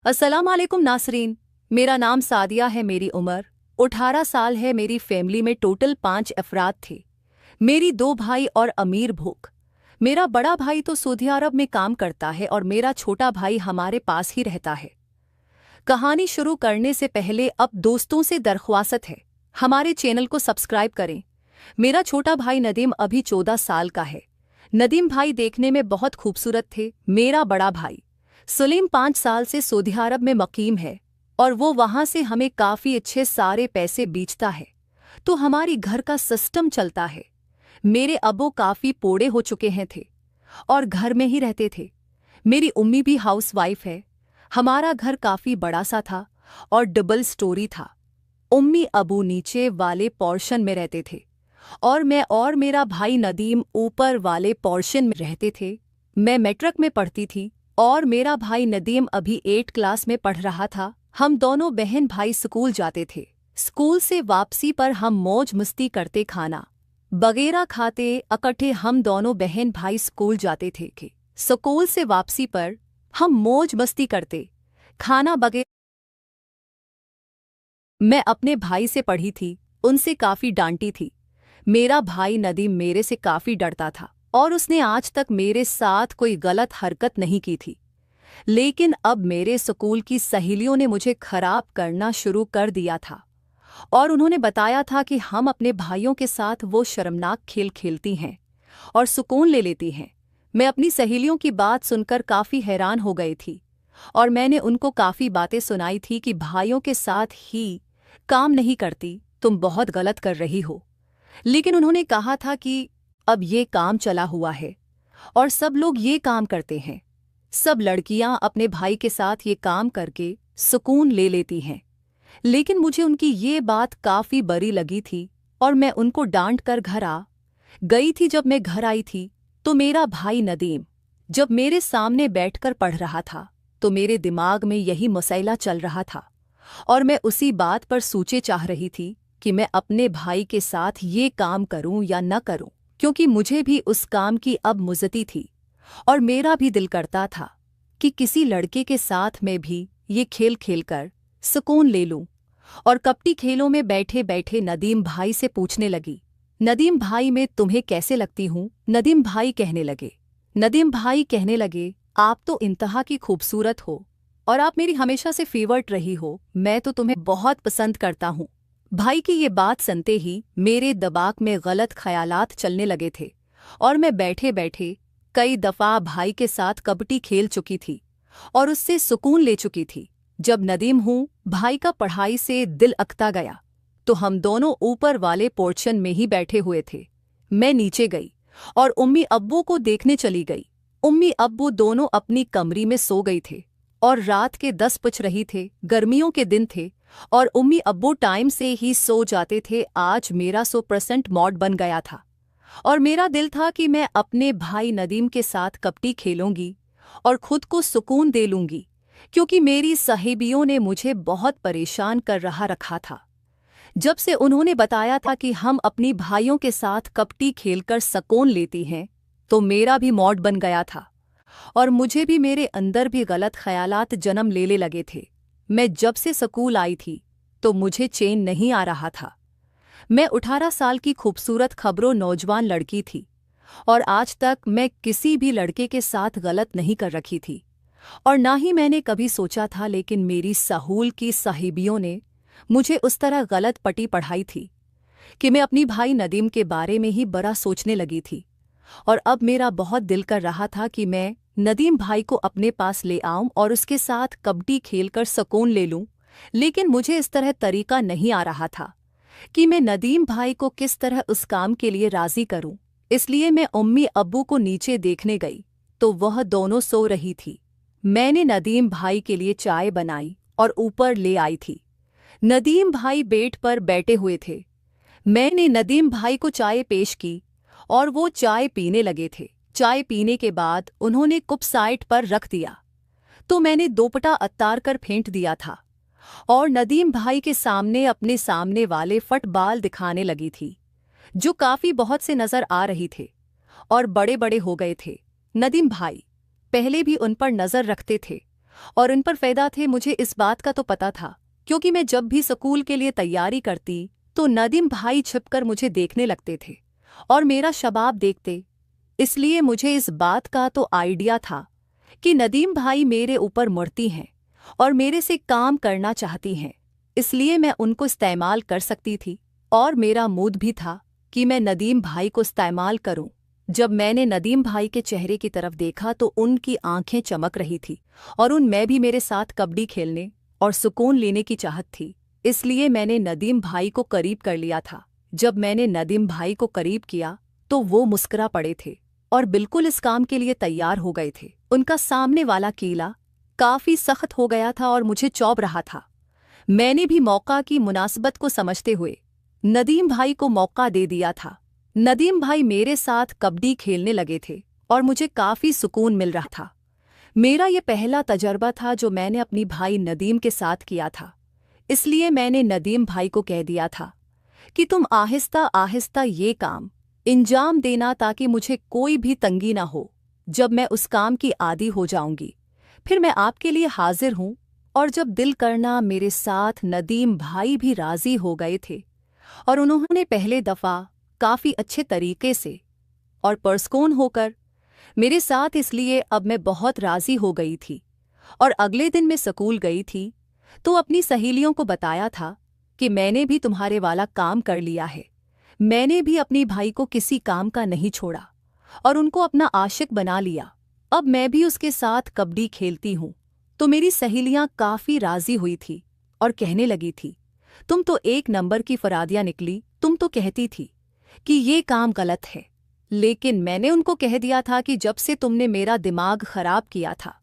अस्सलाम वालेकुम नासरीन। मेरा नाम सादिया है। मेरी उम्र 18 साल है। मेरी फैमिली में टोटल 5 अफराद थे। मेरी 2 भाई और अमीर भूख। मेरा बड़ा भाई तो सऊदी अरब में काम करता है और मेरा छोटा भाई हमारे पास ही रहता है। कहानी शुरू करने से पहले अब दोस्तों से दरख्वास्त है, हमारे चैनल को सब्सक्राइब करें। मेरा छोटा भाई नदीम अभी 14 साल का है। नदीम भाई देखने में बहुत खूबसूरत थे। मेरा बड़ा भाई सलीम 5 साल से सऊदी अरब में मकीम है और वो वहाँ से हमें काफ़ी अच्छे सारे पैसे बेचता है, तो हमारी घर का सिस्टम चलता है। मेरे अब्बू काफ़ी बूढ़े हो चुके हैं थे और घर में ही रहते थे। मेरी उम्मी भी हाउसवाइफ है। हमारा घर काफ़ी बड़ा सा था और डबल स्टोरी था। उम्मी अबू नीचे वाले पोर्शन में रहते थे और मैं और मेरा भाई नदीम ऊपर वाले पोर्शन में रहते थे। मैं मैट्रिक में पढ़ती थी और मेरा भाई नदीम अभी 8 क्लास में पढ़ रहा था। हम दोनों बहन भाई स्कूल जाते थे। स्कूल से वापसी पर हम मौज मस्ती करते, खाना वगैरह खाते इकट्ठे। हम दोनों बहन भाई स्कूल जाते थे कि स्कूल से वापसी पर हम मौज मस्ती करते, खाना वगैरह। मैं अपने भाई से पढ़ी थी, उनसे काफ़ी डांटी थी। मेरा भाई नदीम मेरे से काफ़ी डरता था और उसने आज तक मेरे साथ कोई गलत हरकत नहीं की थी। लेकिन अब मेरे स्कूल की सहेलियों ने मुझे खराब करना शुरू कर दिया था और उन्होंने बताया था कि हम अपने भाइयों के साथ वो शर्मनाक खेल खेलती हैं और सुकून ले लेती हैं। मैं अपनी सहेलियों की बात सुनकर काफ़ी हैरान हो गई थी और मैंने उनको काफ़ी बातें सुनाई थी कि भाइयों के साथ ही काम नहीं करती, तुम बहुत गलत कर रही हो। लेकिन उन्होंने कहा था कि अब ये काम चला हुआ है और सब लोग ये काम करते हैं। सब लड़कियां अपने भाई के साथ ये काम करके सुकून ले लेती हैं। लेकिन मुझे उनकी ये बात काफ़ी बुरी लगी थी और मैं उनको डांट कर घर आ गई थी। जब मैं घर आई थी तो मेरा भाई नदीम जब मेरे सामने बैठकर पढ़ रहा था तो मेरे दिमाग में यही मसला चल रहा था और मैं उसी बात पर सोचे चाह रही थी कि मैं अपने भाई के साथ ये काम करूं या न करूं, क्योंकि मुझे भी उस काम की अब मुज़्ज़ती थी और मेरा भी दिल करता था कि किसी लड़के के साथ मैं भी ये खेल खेलकर सुकून ले लूं। और कपटी खेलों में बैठे बैठे नदीम भाई से पूछने लगी, नदीम भाई मैं तुम्हें कैसे लगती हूँ? नदीम भाई कहने लगे, आप तो इंतहा की खूबसूरत हो और आप मेरी हमेशा से फेवरेट रही हो। मैं तो तुम्हें बहुत पसंद करता हूँ। भाई की ये बात सुनते ही मेरे दिमाग में गलत ख्यालात चलने लगे थे और मैं बैठे बैठे कई दफ़ा भाई के साथ कबड्डी खेल चुकी थी और उससे सुकून ले चुकी थी। जब नदीम भाई का पढ़ाई से दिल अकता गया तो हम दोनों ऊपर वाले पोर्शन में ही बैठे हुए थे। मैं नीचे गई और उम्मी अब्बू को देखने चली गई। उम्मी अब्बू दोनों अपनी कमरी में सो गई थे और रात के 10 बज रही थे। गर्मियों के दिन थे और उम्मी अब्बू टाइम से ही सो जाते थे। आज मेरा 100% मॉड बन गया था और मेरा दिल था कि मैं अपने भाई नदीम के साथ कबड्डी खेलूंगी और खुद को सुकून दे लूंगी, क्योंकि मेरी सहेलियों ने मुझे बहुत परेशान कर रखा था। जब से उन्होंने बताया था कि हम अपनी भाइयों के साथ कबड्डी खेलकर सुकून लेती हैं तो मेरा भी मॉड बन गया था और मुझे भी मेरे अंदर भी गलत ख्यालात जन्म लेने लगे थे। मैं जब से स्कूल आई थी तो मुझे चैन नहीं आ रहा था। मैं 18 साल की खूबसूरत खबरों नौजवान लड़की थी और आज तक मैं किसी भी लड़के के साथ गलत नहीं कर रखी थी और ना ही मैंने कभी सोचा था। लेकिन मेरी सहूल की साहिबियों ने मुझे उस तरह गलत पट्टी पढ़ाई थी कि मैं अपनी भाई नदीम के बारे में ही बड़ा सोचने लगी थी और अब मेरा बहुत दिल कर रहा था कि मैं नदीम भाई को अपने पास ले आऊं और उसके साथ कबड्डी खेलकर सुकून ले लूं। लेकिन मुझे इस तरह तरीका नहीं आ रहा था कि मैं नदीम भाई को किस तरह उस काम के लिए राज़ी करूं। इसलिए मैं उम्मी अब्बू को नीचे देखने गई तो वह दोनों सो रही थी। मैंने नदीम भाई के लिए चाय बनाई और ऊपर ले आई थी। नदीम भाई बेड पर बैठे हुए थे। मैंने नदीम भाई को चाय पेश की और वो चाय पीने लगे थे। चाय पीने के बाद उन्होंने कप साइड पर रख दिया तो मैंने दोपटा उतार कर फेंक दिया था और नदीम भाई के सामने अपने सामने वाले फुटबॉल दिखाने लगी थी, जो काफ़ी बहुत से नज़र आ रही थे और बड़े बड़े हो गए थे। नदीम भाई पहले भी उन पर नज़र रखते थे और उन पर फ़ायदा थे। मुझे इस बात का तो पता था, क्योंकि मैं जब भी स्कूल के लिए तैयारी करती तो नदीम भाई छिपकर मुझे देखने लगते थे और मेरा शबाब देखते। इसलिए मुझे इस बात का तो आइडिया था कि नदीम भाई मेरे ऊपर मुड़ती हैं और मेरे से काम करना चाहती हैं। इसलिए मैं उनको इस्तेमाल कर सकती थी और मेरा मूड भी था कि मैं नदीम भाई को इस्तेमाल करूं। जब मैंने नदीम भाई के चेहरे की तरफ देखा तो उनकी आंखें चमक रही थी और उनमें भी मेरे साथ कबड्डी खेलने और सुकून लेने की चाहत थी। इसलिए मैंने नदीम भाई को करीब कर लिया था। जब मैंने नदीम भाई को करीब किया तो वो मुस्कुरा पड़े थे और बिल्कुल इस काम के लिए तैयार हो गए थे। उनका सामने वाला कीला काफी सख्त हो गया था और मुझे चौंक रहा था। मैंने भी मौका की मुनासबत को समझते हुए नदीम भाई को मौका दे दिया था। नदीम भाई मेरे साथ कबड्डी खेलने लगे थे और मुझे काफी सुकून मिल रहा था। मेरा ये पहला तजर्बा था जो मैंने अपनी भाई नदीम के साथ किया था। इसलिए मैंने नदीम भाई को कह दिया था कि तुम आहिस्ता आहिस्ता ये काम इंजाम देना ताकि मुझे कोई भी तंगी ना हो। जब मैं उस काम की आदी हो जाऊंगी फिर मैं आपके लिए हाजिर हूं। और जब दिल करना मेरे साथ नदीम भाई भी राजी हो गए थे और उन्होंने पहले दफ़ा काफ़ी अच्छे तरीके से और परस्कून होकर मेरे साथ, इसलिए अब मैं बहुत राजी हो गई थी। और अगले दिन मैं स्कूल गई थी तो अपनी सहेलियों को बताया था कि मैंने भी तुम्हारे वाला काम कर लिया है। मैंने भी अपने भाई को किसी काम का नहीं छोड़ा और उनको अपना आशिक बना लिया। अब मैं भी उसके साथ कबड्डी खेलती हूँ। तो मेरी सहेलियां काफ़ी राजी हुई थी और कहने लगी थी, तुम तो एक नंबर की फरादिया निकली। तुम तो कहती थी कि ये काम गलत है, लेकिन मैंने उनको कह दिया था कि जब से तुमने मेरा दिमाग खराब किया था,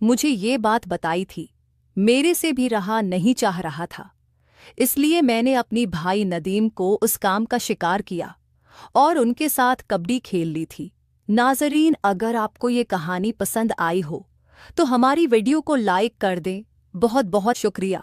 मुझे ये बात बताई थी, मेरे से भी रहा नहीं चाह रहा था। इसलिए मैंने अपनी भाई नदीम को उस काम का शिकार किया और उनके साथ कबड्डी खेल ली थी। नाज़रीन, अगर आपको ये कहानी पसंद आई हो तो हमारी वीडियो को लाइक कर दें। बहुत बहुत शुक्रिया।